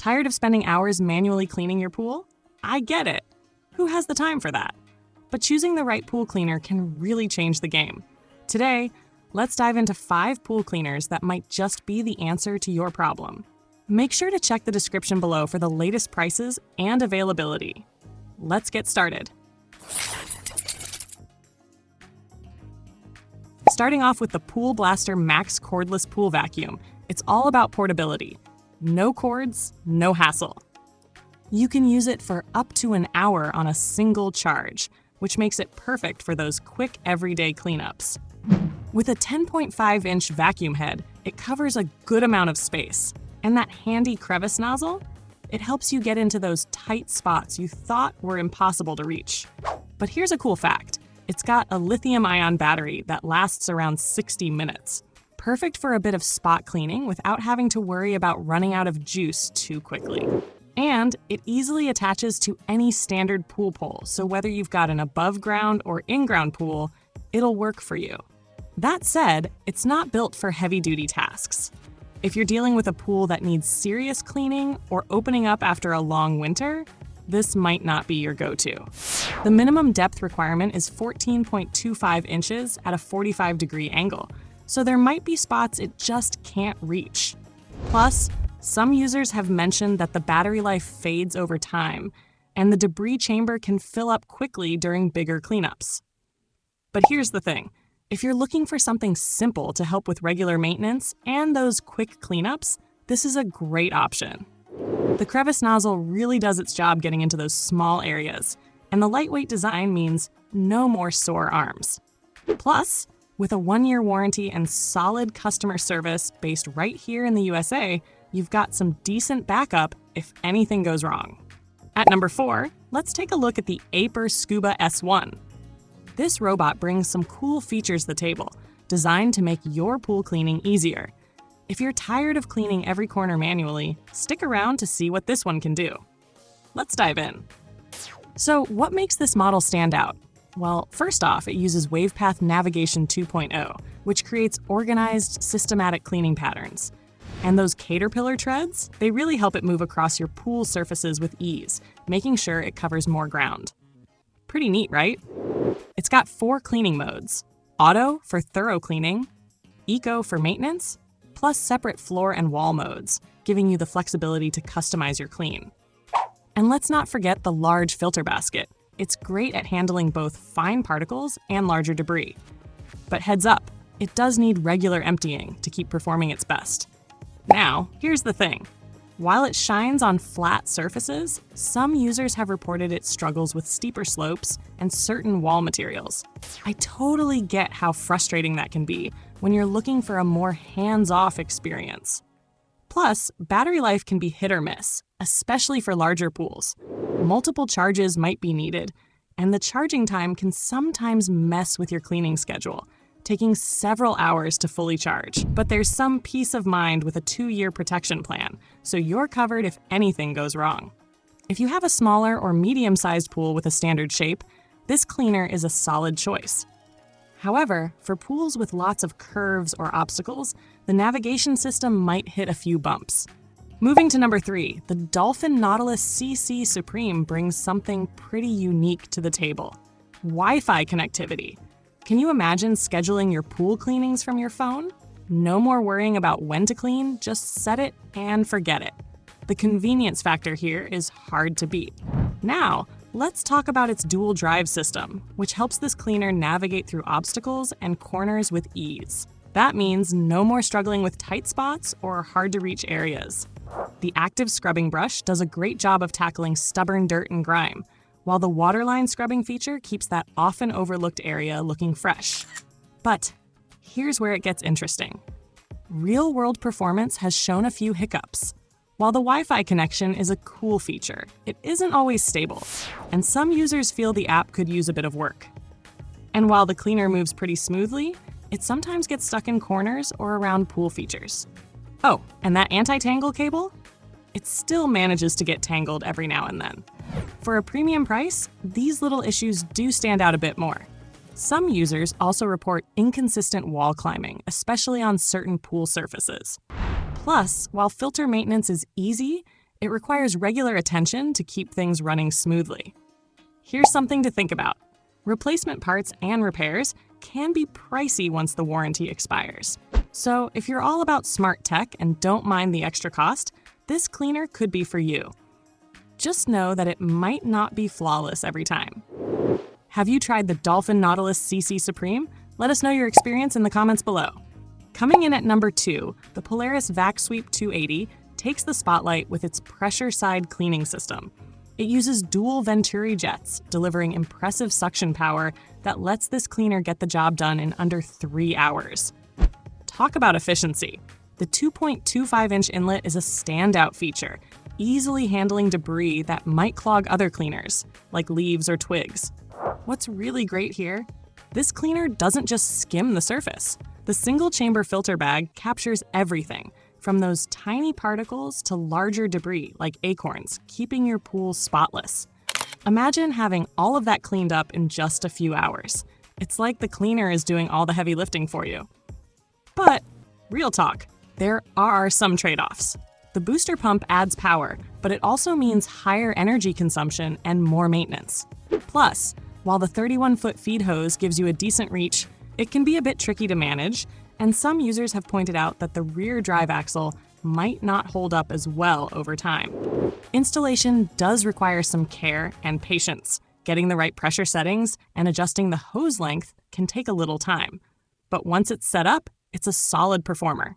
Tired of spending hours manually cleaning your pool? I get it. Who has the time for that? But choosing the right pool cleaner can really change the game. Today, let's dive into 5 pool cleaners that might just be the answer to your problem. Make sure to check the description below for the latest prices and availability. Let's get started. Starting off with the Pool Blaster Max Cordless Pool Vacuum. It's all about portability. No cords, no hassle. You can use it for up to an hour on a single charge, which makes it perfect for those quick everyday cleanups. With a 10.5-inch vacuum head, it covers a good amount of space. And that handy crevice nozzle? It helps you get into those tight spots you thought were impossible to reach. But here's a cool fact. It's got a lithium-ion battery that lasts around 60 minutes. Perfect for a bit of spot cleaning without having to worry about running out of juice too quickly. And it easily attaches to any standard pool pole, so whether you've got an above-ground or in-ground pool, it'll work for you. That said, it's not built for heavy-duty tasks. If you're dealing with a pool that needs serious cleaning or opening up after a long winter, this might not be your go-to. The minimum depth requirement is 14.25 inches at a 45-degree angle, so there might be spots it just can't reach. Plus, some users have mentioned that the battery life fades over time, and the debris chamber can fill up quickly during bigger cleanups. But here's the thing. If you're looking for something simple to help with regular maintenance and those quick cleanups, this is a great option. The crevice nozzle really does its job getting into those small areas, and the lightweight design means no more sore arms. Plus, with a 1-year warranty and solid customer service based right here in the USA, you've got some decent backup if anything goes wrong. At number 4, let's take a look at the AIPER Scuba S1. This robot brings some cool features to the table, designed to make your pool cleaning easier. If you're tired of cleaning every corner manually, stick around to see what this one can do. Let's dive in. So, what makes this model stand out? Well, first off, it uses WavePath Navigation 2.0, which creates organized, systematic cleaning patterns. And those caterpillar treads, they really help it move across your pool surfaces with ease, making sure it covers more ground. Pretty neat, right? It's got 4 cleaning modes: Auto for thorough cleaning, Eco for maintenance, plus separate floor and wall modes, giving you the flexibility to customize your clean. And let's not forget the large filter basket. It's great at handling both fine particles and larger debris. But heads up, it does need regular emptying to keep performing its best. Now, here's the thing. While it shines on flat surfaces, some users have reported it struggles with steeper slopes and certain wall materials. I totally get how frustrating that can be when you're looking for a more hands-off experience. Plus, battery life can be hit or miss, especially for larger pools. Multiple charges might be needed, and the charging time can sometimes mess with your cleaning schedule, taking several hours to fully charge. But there's some peace of mind with a 2-year protection plan, so you're covered if anything goes wrong. If you have a smaller or medium-sized pool with a standard shape, this cleaner is a solid choice. However, for pools with lots of curves or obstacles, the navigation system might hit a few bumps. Moving to number 3, the Dolphin Nautilus CC Supreme brings something pretty unique to the table: Wi-Fi connectivity. Can you imagine scheduling your pool cleanings from your phone? No more worrying about when to clean, just set it and forget it. The convenience factor here is hard to beat. Now, let's talk about its dual drive system, which helps this cleaner navigate through obstacles and corners with ease. That means no more struggling with tight spots or hard-to-reach areas. The active scrubbing brush does a great job of tackling stubborn dirt and grime, while the waterline scrubbing feature keeps that often overlooked area looking fresh. But here's where it gets interesting. Real-world performance has shown a few hiccups. While the Wi-Fi connection is a cool feature, it isn't always stable, and some users feel the app could use a bit of work. And while the cleaner moves pretty smoothly, it sometimes gets stuck in corners or around pool features. Oh, and that anti-tangle cable? It still manages to get tangled every now and then. For a premium price, these little issues do stand out a bit more. Some users also report inconsistent wall climbing, especially on certain pool surfaces. Plus, while filter maintenance is easy, It requires regular attention to keep things running smoothly. Here's something to think about. Replacement parts and repairs can be pricey once the warranty expires. So if you're all about smart tech and don't mind the extra cost, this cleaner could be for you. Just know that it might not be flawless every time. Have you tried the Dolphin Nautilus CC Supreme? Let us know your experience in the comments below. Coming in at number 2, the Polaris Vac-Sweep 280 takes the spotlight with its pressure side cleaning system. It uses dual Venturi jets, delivering impressive suction power that lets this cleaner get the job done in under 3 hours. Talk about efficiency. The 2.25-inch inlet is a standout feature, easily handling debris that might clog other cleaners, like leaves or twigs. What's really great here? This cleaner doesn't just skim the surface. The single-chamber filter bag captures everything, from those tiny particles to larger debris like acorns, keeping your pool spotless. Imagine having all of that cleaned up in just a few hours. It's like the cleaner is doing all the heavy lifting for you. But, real talk, there are some trade-offs. The booster pump adds power, but it also means higher energy consumption and more maintenance. Plus, while the 31-foot feed hose gives you a decent reach, it can be a bit tricky to manage, and some users have pointed out that the rear drive axle might not hold up as well over time. Installation does require some care and patience. Getting the right pressure settings and adjusting the hose length can take a little time. But once it's set up, it's a solid performer.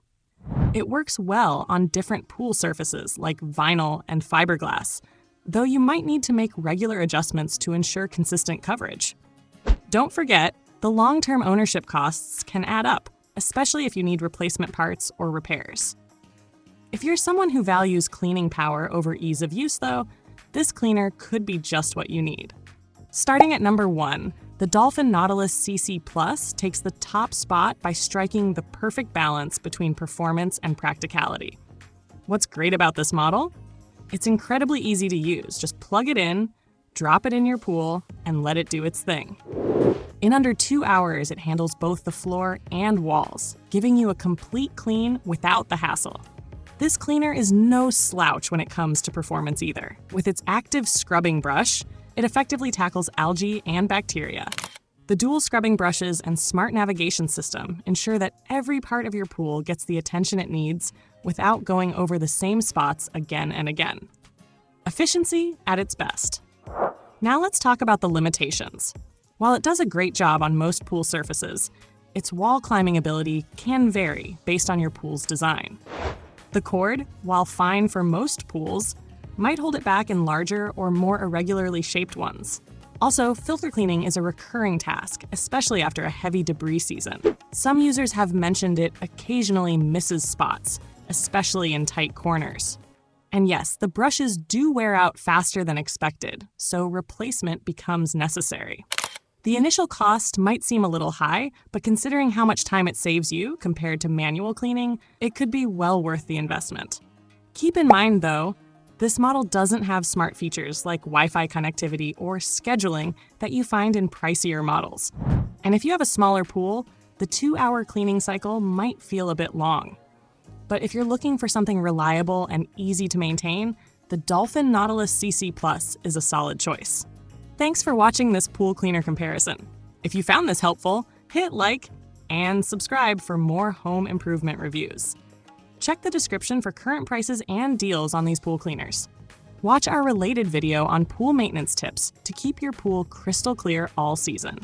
It works well on different pool surfaces like vinyl and fiberglass, though you might need to make regular adjustments to ensure consistent coverage. Don't forget, the long-term ownership costs can add up, especially if you need replacement parts or repairs. If you're someone who values cleaning power over ease of use, though, this cleaner could be just what you need. Starting at number 1, the Dolphin Nautilus CC Plus takes the top spot by striking the perfect balance between performance and practicality. What's great about this model? It's incredibly easy to use. Just plug it in, drop it in your pool, and let it do its thing. In under 2 hours, it handles both the floor and walls, giving you a complete clean without the hassle. This cleaner is no slouch when it comes to performance either. With its active scrubbing brush, it effectively tackles algae and bacteria. The dual scrubbing brushes and smart navigation system ensure that every part of your pool gets the attention it needs without going over the same spots again and again. Efficiency at its best. Now let's talk about the limitations. While it does a great job on most pool surfaces, its wall climbing ability can vary based on your pool's design. The cord, while fine for most pools, might hold it back in larger or more irregularly shaped ones. Also, filter cleaning is a recurring task, especially after a heavy debris season. Some users have mentioned it occasionally misses spots, especially in tight corners. And yes, the brushes do wear out faster than expected, so replacement becomes necessary. The initial cost might seem a little high, but considering how much time it saves you compared to manual cleaning, it could be well worth the investment. Keep in mind, though, this model doesn't have smart features like Wi-Fi connectivity or scheduling that you find in pricier models. And if you have a smaller pool, the 2-hour cleaning cycle might feel a bit long. But if you're looking for something reliable and easy to maintain, the Dolphin Nautilus CC Plus is a solid choice. Thanks for watching this pool cleaner comparison. If you found this helpful, hit like and subscribe for more home improvement reviews. Check the description for current prices and deals on these pool cleaners. Watch our related video on pool maintenance tips to keep your pool crystal clear all season.